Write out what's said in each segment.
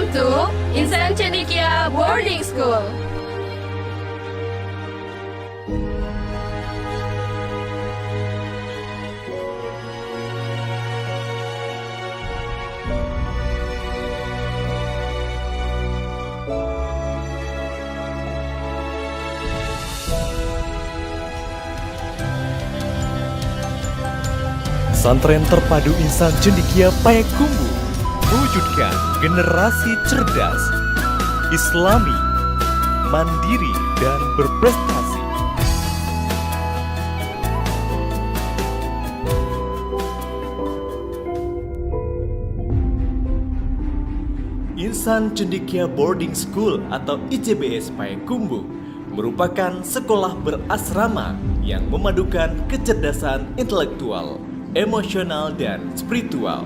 Welcome to Insan Cendekia Boarding School. Pesantren terpadu Insan Cendekia Payakumbuh mewujudkan generasi cerdas, islami, mandiri, dan berprestasi. Insan Cendekia Boarding School atau ICBS Payakumbuh merupakan sekolah berasrama yang memadukan kecerdasan intelektual, emosional, dan spiritual.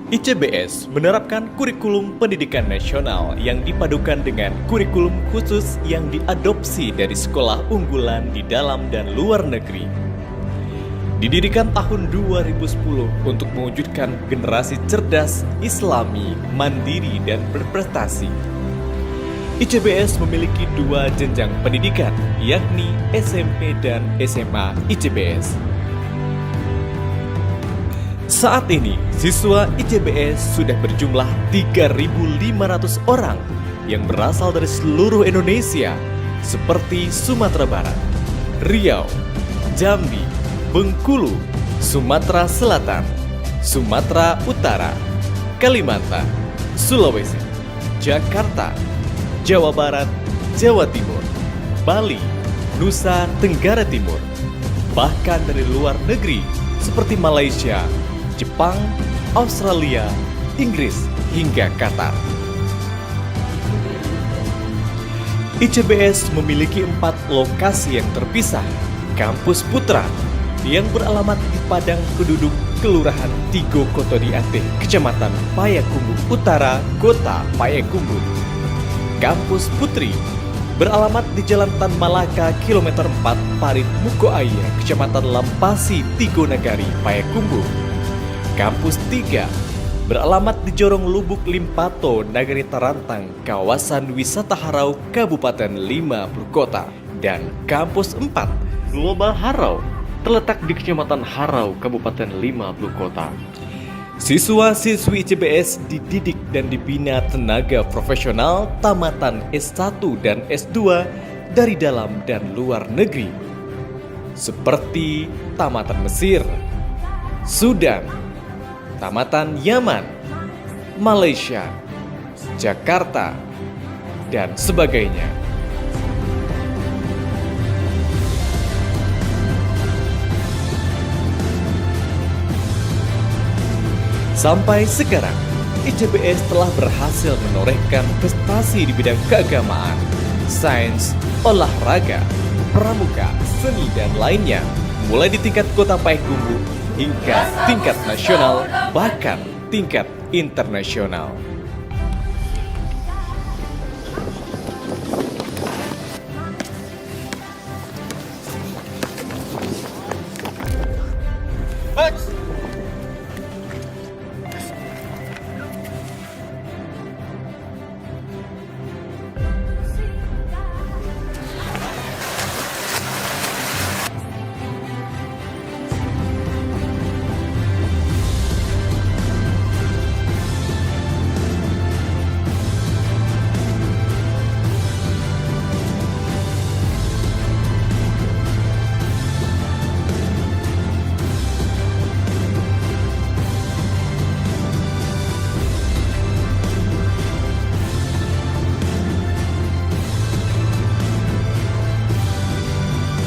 ICBS menerapkan kurikulum pendidikan nasional yang dipadukan dengan kurikulum khusus yang diadopsi dari sekolah unggulan di dalam dan luar negeri. Didirikan tahun 2010 untuk mewujudkan generasi cerdas, islami, mandiri, dan berprestasi. ICBS memiliki 2 jenjang pendidikan, yakni SMP dan SMA ICBS. Saat ini, siswa ICBS sudah berjumlah 3.500 orang yang berasal dari seluruh Indonesia, seperti Sumatera Barat, Riau, Jambi, Bengkulu, Sumatera Selatan, Sumatera Utara, Kalimantan, Sulawesi, Jakarta, Jawa Barat, Jawa Timur, Bali, Nusa Tenggara Timur, bahkan dari luar negeri seperti Malaysia, Jepang, Australia, Inggris, hingga Qatar. ICBS memiliki 4 lokasi yang terpisah. Kampus Putra yang beralamat di Padang Keduduk, Kelurahan Tigo Kotodi Atih, Kecamatan Payakumbuh Utara, Kota Payakumbuh. Kampus Putri beralamat di Jalan Tan Malaka, Kilometer 4, Parit Mukoaya, Kecamatan Lampasi, Tigo Nagari, Payakumbuh. Kampus 3 beralamat di Jorong Lubuk Limpato, Nagari Tarantang, kawasan wisata Harau, Kabupaten 50 Kota. Dan Kampus 4 Global Harau terletak di Kecamatan Harau, Kabupaten 50 Kota. Siswa-siswi ICBS dididik dan dibina tenaga profesional tamatan S1 dan S2 dari dalam dan luar negeri, seperti tamatan Mesir, Sudan, tamatan Yaman, Malaysia, Jakarta, dan sebagainya. Sampai sekarang, ICBS telah berhasil menorehkan prestasi di bidang keagamaan, sains, olahraga, pramuka, seni, dan lainnya, mulai di tingkat kota Payakumbuh hingga tingkat nasional, bahkan tingkat internasional.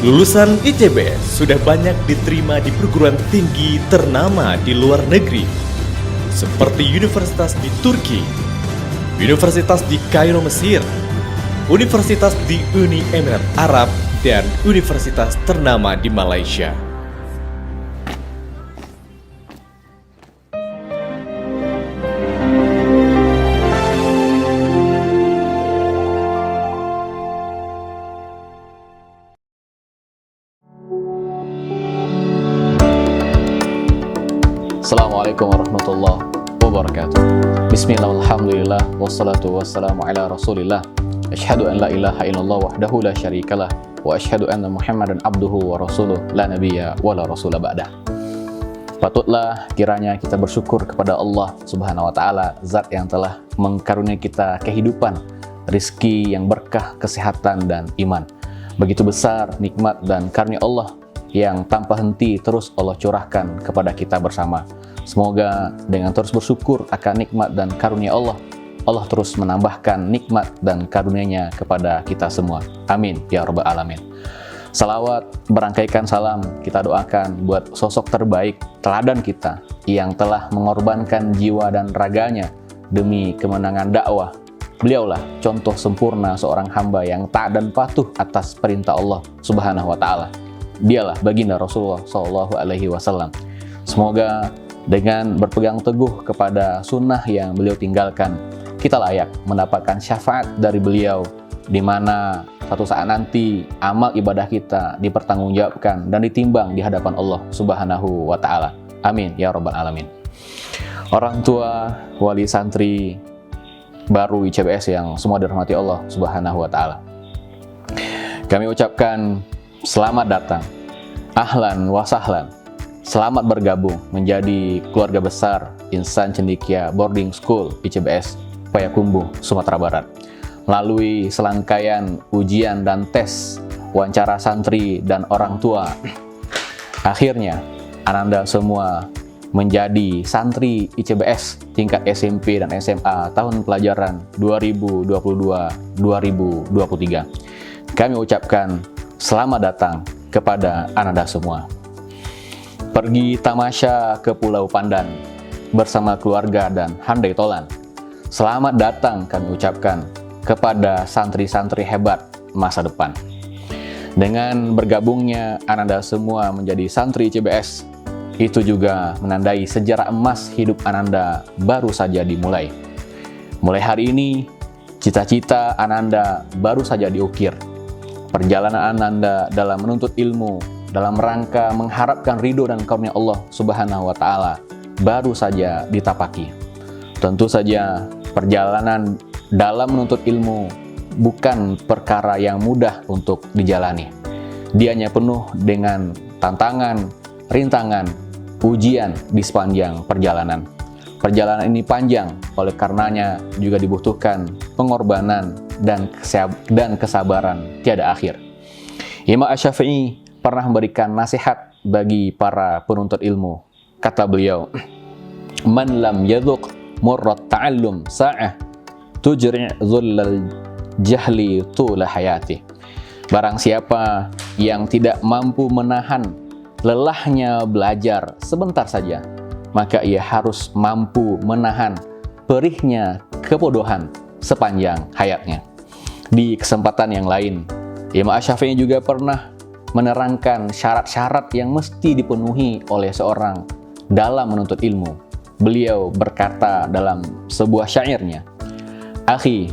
Lulusan ICBS sudah banyak diterima di perguruan tinggi ternama di luar negeri, seperti universitas di Turki, universitas di Kairo, Mesir, universitas di Uni Emirat Arab, dan universitas ternama di Malaysia. Assalamualaikum warahmatullahi wabarakatuh. Bismillah, alhamdulillah, wassalatu wassalamu ala rasulillah. Asyhadu an la ilaha illallah wahdahu la syarikalah, wa asyhadu anna Muhammadan abduhu wa rasuluh, la nabiyya wa la rasula ba'dah. Patutlah kiranya kita bersyukur kepada Allah Subhanahu wa taala, zat yang telah mengkaruniai kita kehidupan, rizki yang berkah, kesehatan dan iman. Begitu besar nikmat dan karunia Allah yang tanpa henti terus Allah curahkan kepada kita bersama. Semoga dengan terus bersyukur akan nikmat dan karunia Allah, Allah terus menambahkan nikmat dan karunia-Nya kepada kita semua. Amin ya rabbal alamin. Salawat berangkaikan salam kita doakan buat sosok terbaik, teladan kita yang telah mengorbankan jiwa dan raganya demi kemenangan dakwah. Beliaulah contoh sempurna seorang hamba yang taat dan patuh atas perintah Allah Subhanahu wa taala. Dialah baginda Rasulullah sallallahu alaihi wasallam. Semoga dengan berpegang teguh kepada sunnah yang beliau tinggalkan, kita layak mendapatkan syafaat dari beliau, di mana satu saat nanti amal ibadah kita dipertanggungjawabkan dan ditimbang di hadapan Allah Subhanahu wa taala. Amin ya rabbal alamin. Orang tua, wali santri baru ICBS yang semua dirahmati Allah Subhanahu wa taala, kami ucapkan selamat datang, ahlan wa sahlan. Selamat bergabung menjadi keluarga besar Insan Cendekia Boarding School ICBS Payakumbuh, Sumatera Barat. Melalui selangkaian ujian dan tes, wawancara santri dan orang tua, akhirnya Ananda semua menjadi santri ICBS tingkat SMP dan SMA tahun pelajaran 2022-2023. Kami ucapkan selamat datang kepada Ananda semua. Pergi tamasya ke Pulau Pandan bersama keluarga dan handai tolan. Selamat datang kami ucapkan kepada santri-santri hebat masa depan. Dengan bergabungnya Ananda semua menjadi santri ICBS, itu juga menandai sejarah emas hidup Ananda baru saja dimulai. Mulai hari ini, cita-cita Ananda baru saja diukir. Perjalanan Ananda dalam menuntut ilmu, dalam rangka mengharapkan ridho dan karunia Allah Subhanahu wa taala baru saja ditapaki. Tentu saja perjalanan dalam menuntut ilmu bukan perkara yang mudah untuk dijalani. Dianya penuh dengan tantangan, rintangan, ujian di sepanjang perjalanan. Perjalanan ini panjang, oleh karenanya juga dibutuhkan pengorbanan dan kesabaran tiada akhir. Imam Asy-Syafi'i pernah memberikan nasihat bagi para penuntut ilmu. Kata beliau, "Man lam yadhuq murrat ta'allum sa'ah tujri' dhullal jahli tula hayati." Barang siapa yang tidak mampu menahan lelahnya belajar sebentar saja, maka ia harus mampu menahan perihnya kebodohan sepanjang hayatnya. Di kesempatan yang lain, Imam Asy-Syafi'i juga pernah menerangkan syarat-syarat yang mesti dipenuhi oleh seorang dalam menuntut ilmu. Beliau berkata dalam sebuah syairnya, "Akhi,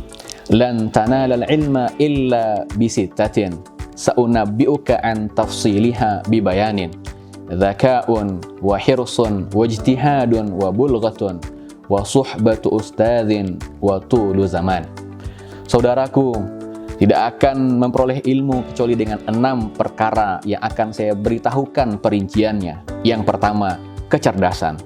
lan tanalal ilma illa bisittatin, sa'unabbi'uka an tafsiliha bibayanin, dzaka'un wa hirsun wa ijtihadun wa bulghatun wa suhbatu ustadzin wa tulu zaman." Saudaraku, tidak akan memperoleh ilmu kecuali dengan 6 perkara yang akan saya beritahukan perinciannya. Yang pertama, kecerdasan.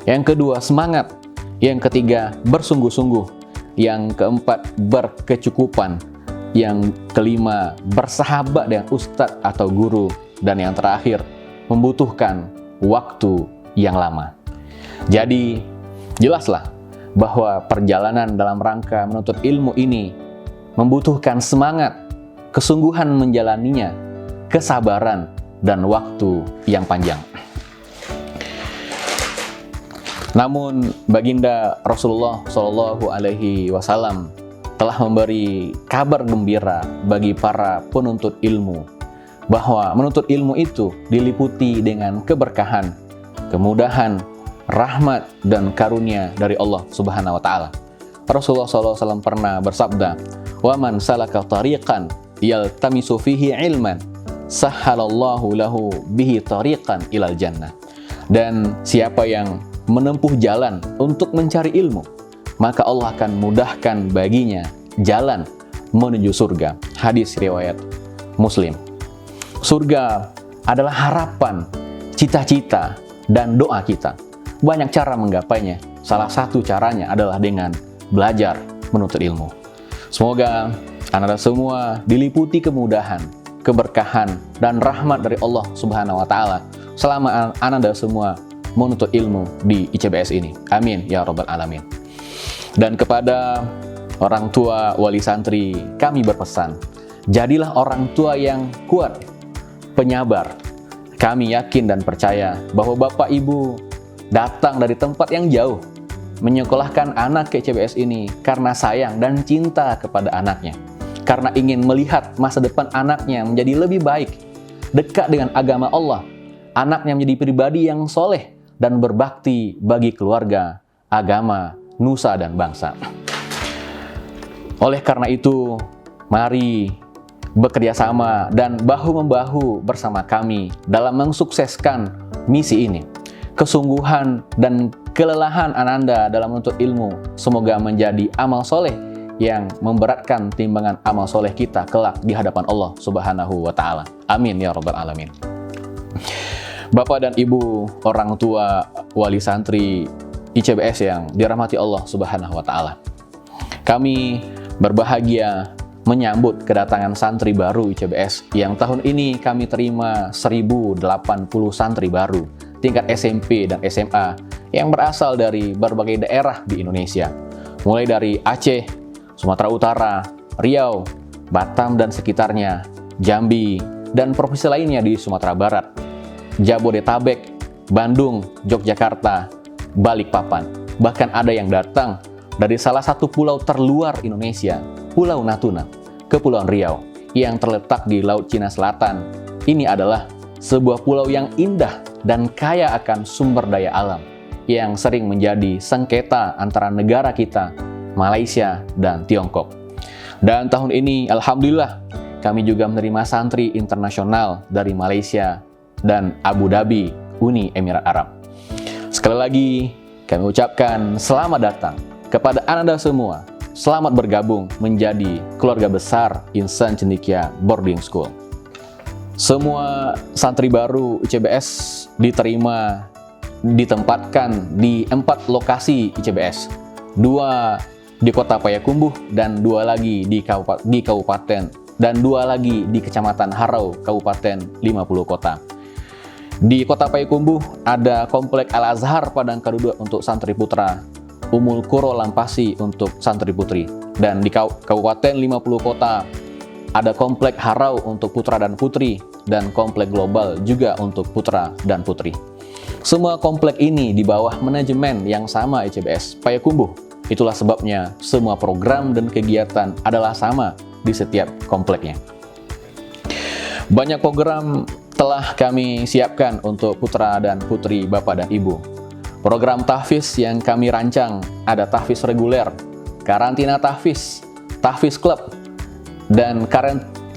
Yang kedua, semangat. Yang ketiga, bersungguh-sungguh. Yang keempat, berkecukupan. Yang kelima, bersahabat dengan ustadz atau guru. Dan yang terakhir, membutuhkan waktu yang lama. Jadi, jelaslah bahwa perjalanan dalam rangka menuntut ilmu ini membutuhkan semangat, kesungguhan menjalaninya, kesabaran, dan waktu yang panjang. Namun, baginda Rasulullah Shallallahu Alaihi Wasallam telah memberi kabar gembira bagi para penuntut ilmu bahwa menuntut ilmu itu diliputi dengan keberkahan, kemudahan, rahmat, dan karunia dari Allah Subhanahu wa taala. Rasulullah SAW pernah bersabda, "Wa man salaka tariqan yaltamisu fihi ilman, sahhalallahu lahu bihi tariqan ilal jannah." Dan siapa yang menempuh jalan untuk mencari ilmu, maka Allah akan mudahkan baginya jalan menuju surga. Hadis riwayat Muslim. Surga adalah harapan, cita-cita, dan doa kita. Banyak cara menggapainya. Salah satu caranya adalah dengan belajar menuntut ilmu. Semoga Anda semua diliputi kemudahan, keberkahan, dan rahmat dari Allah Subhanahu wa Ta'ala selama Anda semua menuntut ilmu di ICBS ini. Amin ya Rabbal Alamin. Dan kepada orang tua wali santri, kami berpesan, jadilah orang tua yang kuat, penyabar. Kami yakin dan percaya bahwa Bapak Ibu datang dari tempat yang jauh, menyekolahkan anak ke ICBS ini karena sayang dan cinta kepada anaknya, karena ingin melihat masa depan anaknya menjadi lebih baik, dekat dengan agama Allah, anaknya menjadi pribadi yang soleh dan berbakti bagi keluarga, agama, nusa, dan bangsa. Oleh karena itu, mari bekerja sama dan bahu-membahu bersama kami dalam mensukseskan misi ini. Kesungguhan dan kelelahan Ananda dalam menuntut ilmu semoga menjadi amal soleh yang memberatkan timbangan amal soleh kita kelak di hadapan Allah Subhanahu wa Ta'ala. Amin ya Rabbal Alamin. Bapak dan Ibu, orang tua wali santri ICBS yang dirahmati Allah Subhanahu wa Ta'ala, kami berbahagia menyambut kedatangan santri baru ICBS yang tahun ini kami terima 1080 santri baru tingkat SMP dan SMA yang berasal dari berbagai daerah di Indonesia, mulai dari Aceh, Sumatera Utara, Riau, Batam dan sekitarnya, Jambi, dan provinsi lainnya di Sumatera Barat, Jabodetabek, Bandung, Yogyakarta, Balikpapan. Bahkan ada yang datang dari salah satu pulau terluar Indonesia, Pulau Natuna, Kepulauan Riau, yang terletak di Laut Cina Selatan. Ini adalah sebuah pulau yang indah dan kaya akan sumber daya alam, yang sering menjadi sengketa antara negara kita, Malaysia, dan Tiongkok. Dan tahun ini, Alhamdulillah, kami juga menerima santri internasional dari Malaysia dan Abu Dhabi, Uni Emirat Arab. Sekali lagi, kami ucapkan selamat datang kepada Anda semua. Selamat bergabung menjadi keluarga besar Insan Cendekia Boarding School. Semua santri baru ICBS ditempatkan di 4 lokasi ICBS. 2 di Kota Payakumbuh dan 2 lagi di Kabupaten dan 2 lagi di Kecamatan Harau, Kabupaten 50 Kota. Di Kota Payakumbuh ada Komplek Al-Azhar Padang Kadudua untuk santri putra, Umul Quro Lampasi untuk santri putri. Dan di Kabupaten 50 Kota ada Komplek Harau untuk putra dan putri, dan Komplek Global juga untuk putra dan putri. Semua komplek ini di bawah manajemen yang sama ICBS Payakumbuh. Itulah sebabnya semua program dan kegiatan adalah sama di setiap kompleknya. Banyak program telah kami siapkan untuk putra dan putri Bapak dan Ibu. Program tahfiz yang kami rancang ada tahfiz reguler, karantina tahfiz, tahfiz klub, dan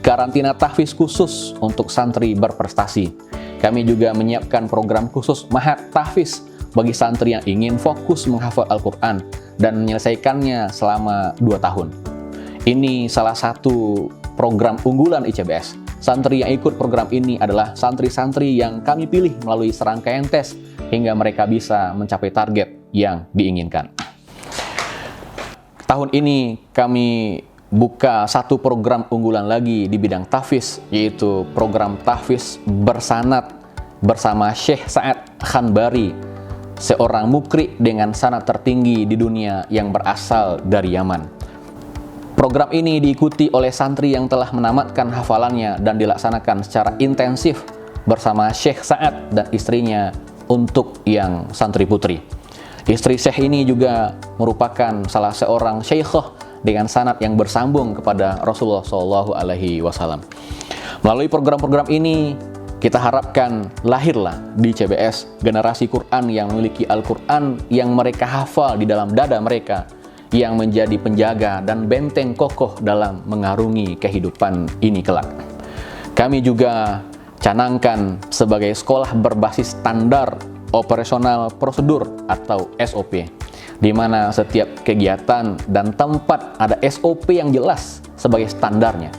karantina tahfiz khusus untuk santri berprestasi. Kami juga menyiapkan program khusus mahat tahfiz bagi santri yang ingin fokus menghafal Al-Quran dan menyelesaikannya selama 2 tahun. Ini salah satu program unggulan ICBS. Santri yang ikut program ini adalah santri-santri yang kami pilih melalui serangkaian tes hingga mereka bisa mencapai target yang diinginkan. Tahun ini kami buka satu program unggulan lagi di bidang tahfiz, yaitu program tahfiz bersanad bersama Syekh Sa'ad Khanbari, seorang mukri dengan sanad tertinggi di dunia yang berasal dari Yaman. Program ini diikuti oleh santri yang telah menamatkan hafalannya dan dilaksanakan secara intensif bersama Syekh Sa'ad dan istrinya untuk yang santri putri. Istri Syekh ini juga merupakan salah seorang syekhah dengan sanad yang bersambung kepada Rasulullah SAW. Melalui program-program ini, kita harapkan lahirlah di CBS generasi Quran yang memiliki Al-Quran yang mereka hafal di dalam dada mereka, yang menjadi penjaga dan benteng kokoh dalam mengarungi kehidupan ini kelak. Kami juga canangkan sebagai sekolah berbasis standar operasional prosedur atau SOP, di mana setiap kegiatan dan tempat ada SOP yang jelas sebagai standarnya.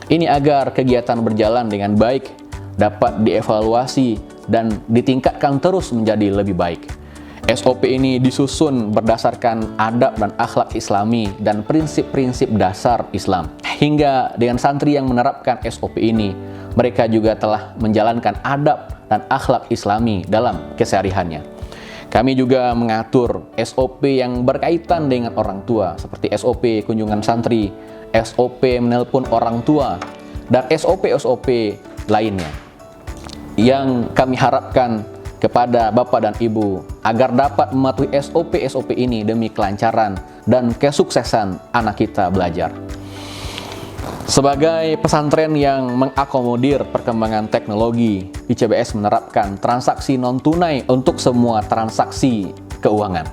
Ini agar kegiatan berjalan dengan baik, dapat dievaluasi dan ditingkatkan terus menjadi lebih baik. SOP ini disusun berdasarkan adab dan akhlak Islami dan prinsip-prinsip dasar Islam. Hingga dengan santri yang menerapkan SOP ini, mereka juga telah menjalankan adab dan akhlak Islami dalam kesehariannya. Kami juga mengatur SOP yang berkaitan dengan orang tua, seperti SOP kunjungan santri, SOP menelpon orang tua, dan SOP-SOP lainnya, yang kami harapkan kepada Bapak dan Ibu agar dapat mematuhi SOP-SOP ini demi kelancaran dan kesuksesan anak kita belajar. Sebagai pesantren yang mengakomodir perkembangan teknologi, ICBS menerapkan transaksi non-tunai untuk semua transaksi keuangan.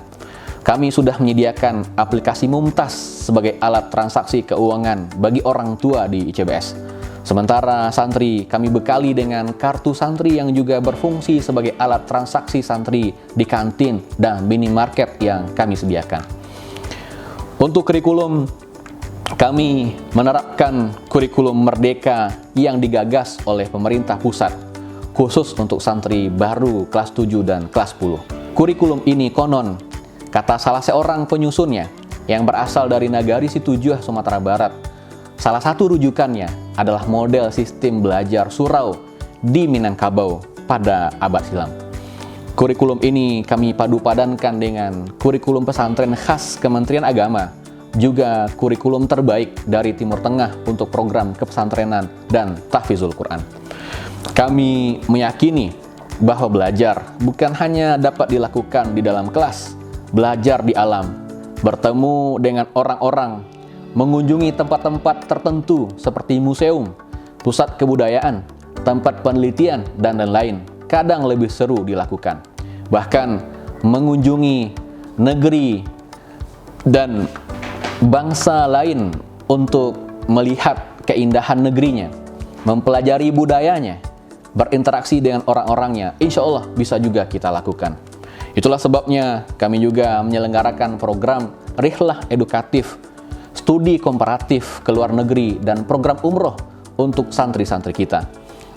Kami sudah menyediakan aplikasi Mumtaz sebagai alat transaksi keuangan bagi orang tua di ICBS. Sementara santri kami bekali dengan kartu santri yang juga berfungsi sebagai alat transaksi santri di kantin dan minimarket yang kami sediakan. Untuk kurikulum, kami menerapkan kurikulum Merdeka yang digagas oleh pemerintah pusat, khusus untuk santri baru kelas 7 dan kelas 10. Kurikulum ini konon, kata salah seorang penyusunnya yang berasal dari Nagari Situjuh, Sumatera Barat, salah satu rujukannya adalah model sistem belajar surau di Minangkabau pada abad silam. Kurikulum ini kami padu-padankan dengan kurikulum pesantren khas Kementerian Agama, juga kurikulum terbaik dari Timur Tengah untuk program kepesantrenan dan tahfizul Quran. Kami meyakini bahwa belajar bukan hanya dapat dilakukan di dalam kelas, belajar di alam, bertemu dengan orang-orang, mengunjungi tempat-tempat tertentu seperti museum, pusat kebudayaan, tempat penelitian, dan lain-lain, kadang lebih seru dilakukan. Bahkan mengunjungi negeri dan bangsa lain untuk melihat keindahan negerinya, mempelajari budayanya, berinteraksi dengan orang-orangnya, insya Allah bisa juga kita lakukan. Itulah sebabnya kami juga menyelenggarakan program rihlah edukatif, studi komparatif ke luar negeri, dan program umroh untuk santri-santri kita.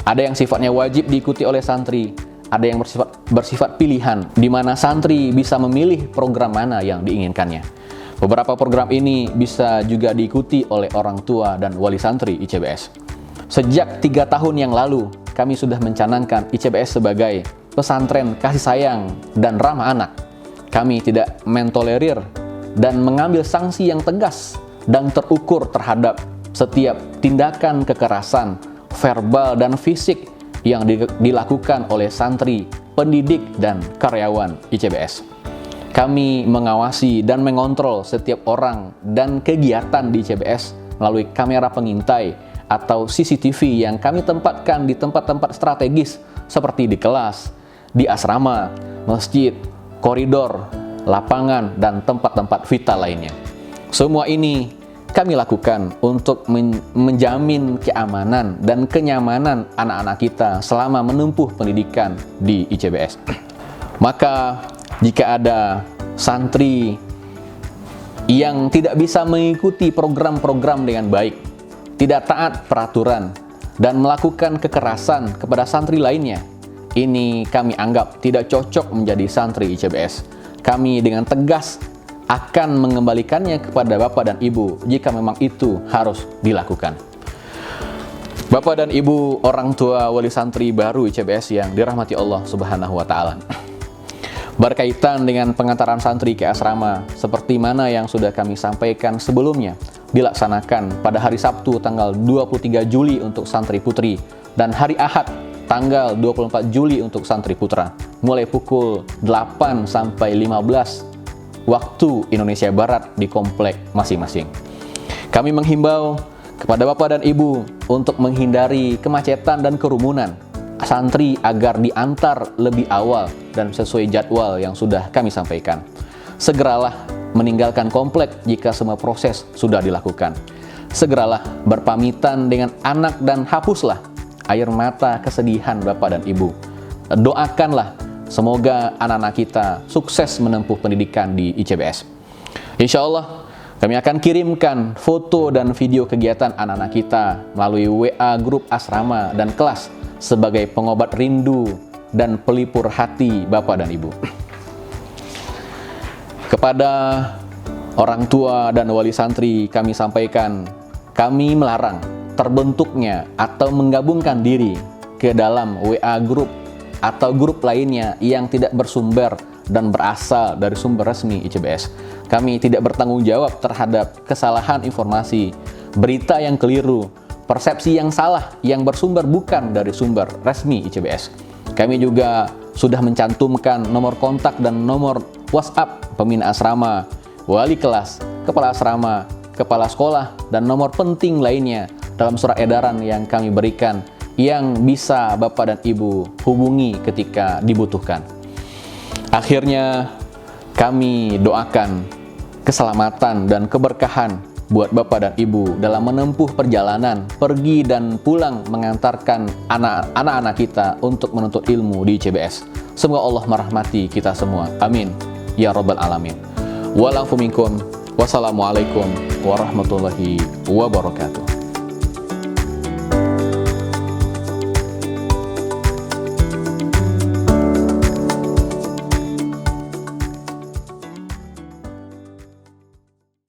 Ada yang sifatnya wajib diikuti oleh santri, ada yang bersifat pilihan, di mana santri bisa memilih program mana yang diinginkannya. Beberapa program ini bisa juga diikuti oleh orang tua dan wali santri ICBS. Sejak 3 tahun yang lalu, kami sudah mencanangkan ICBS sebagai pesantren kasih sayang dan ramah anak. Kami tidak mentolerir dan mengambil sanksi yang tegas dan terukur terhadap setiap tindakan kekerasan, verbal dan fisik yang dilakukan oleh santri, pendidik, dan karyawan ICBS. Kami mengawasi dan mengontrol setiap orang dan kegiatan di ICBS melalui kamera pengintai atau CCTV yang kami tempatkan di tempat-tempat strategis seperti di kelas, di asrama, masjid, koridor, lapangan, dan tempat-tempat vital lainnya. Semua ini kami lakukan untuk menjamin keamanan dan kenyamanan anak-anak kita selama menempuh pendidikan di ICBS. Maka jika ada santri yang tidak bisa mengikuti program-program dengan baik, tidak taat peraturan, dan melakukan kekerasan kepada santri lainnya, ini kami anggap tidak cocok menjadi santri ICBS. Kami dengan tegas akan mengembalikannya kepada Bapak dan Ibu jika memang itu harus dilakukan. Bapak dan Ibu, orang tua wali santri baru ICBS yang dirahmati Allah Subhanahu wa Ta'ala. Berkaitan dengan pengantaran santri ke asrama, seperti mana yang sudah kami sampaikan sebelumnya, dilaksanakan pada hari Sabtu tanggal 23 Juli untuk santri putri dan hari Ahad tanggal 24 Juli untuk santri putra, mulai pukul 8 sampai 15 waktu Indonesia Barat di komplek masing-masing. Kami menghimbau kepada Bapak dan Ibu untuk menghindari kemacetan dan kerumunan santri agar diantar lebih awal dan sesuai jadwal yang sudah kami sampaikan. Segeralah meninggalkan komplek jika semua proses sudah dilakukan. Segeralah berpamitan dengan anak dan hapuslah air mata kesedihan Bapak dan Ibu. Doakanlah semoga anak-anak kita sukses menempuh pendidikan di ICBS. Insya Allah, kami akan kirimkan foto dan video kegiatan anak-anak kita melalui WA grup asrama dan kelas sebagai pengobat rindu dan pelipur hati Bapak dan Ibu. Kepada orang tua dan wali santri kami sampaikan, kami melarang terbentuknya atau menggabungkan diri ke dalam WA grup atau grup lainnya yang tidak bersumber dan berasal dari sumber resmi ICBS. Kami tidak bertanggung jawab terhadap kesalahan informasi, berita yang keliru, persepsi yang salah yang bersumber bukan dari sumber resmi ICBS. Kami juga sudah mencantumkan nomor kontak dan nomor WhatsApp pembina asrama, wali kelas, kepala asrama, kepala sekolah, dan nomor penting lainnya dalam surat edaran yang kami berikan yang bisa Bapak dan Ibu hubungi ketika dibutuhkan. Akhirnya, kami doakan keselamatan dan keberkahan buat Bapak dan Ibu dalam menempuh perjalanan pergi dan pulang mengantarkan anak-anak kita untuk menuntut ilmu di ICBS. Semoga Allah merahmati kita semua. Amin. Ya Rabbal Alamin. Wa'alaikum. Wassalamualaikum warahmatullahi wabarakatuh.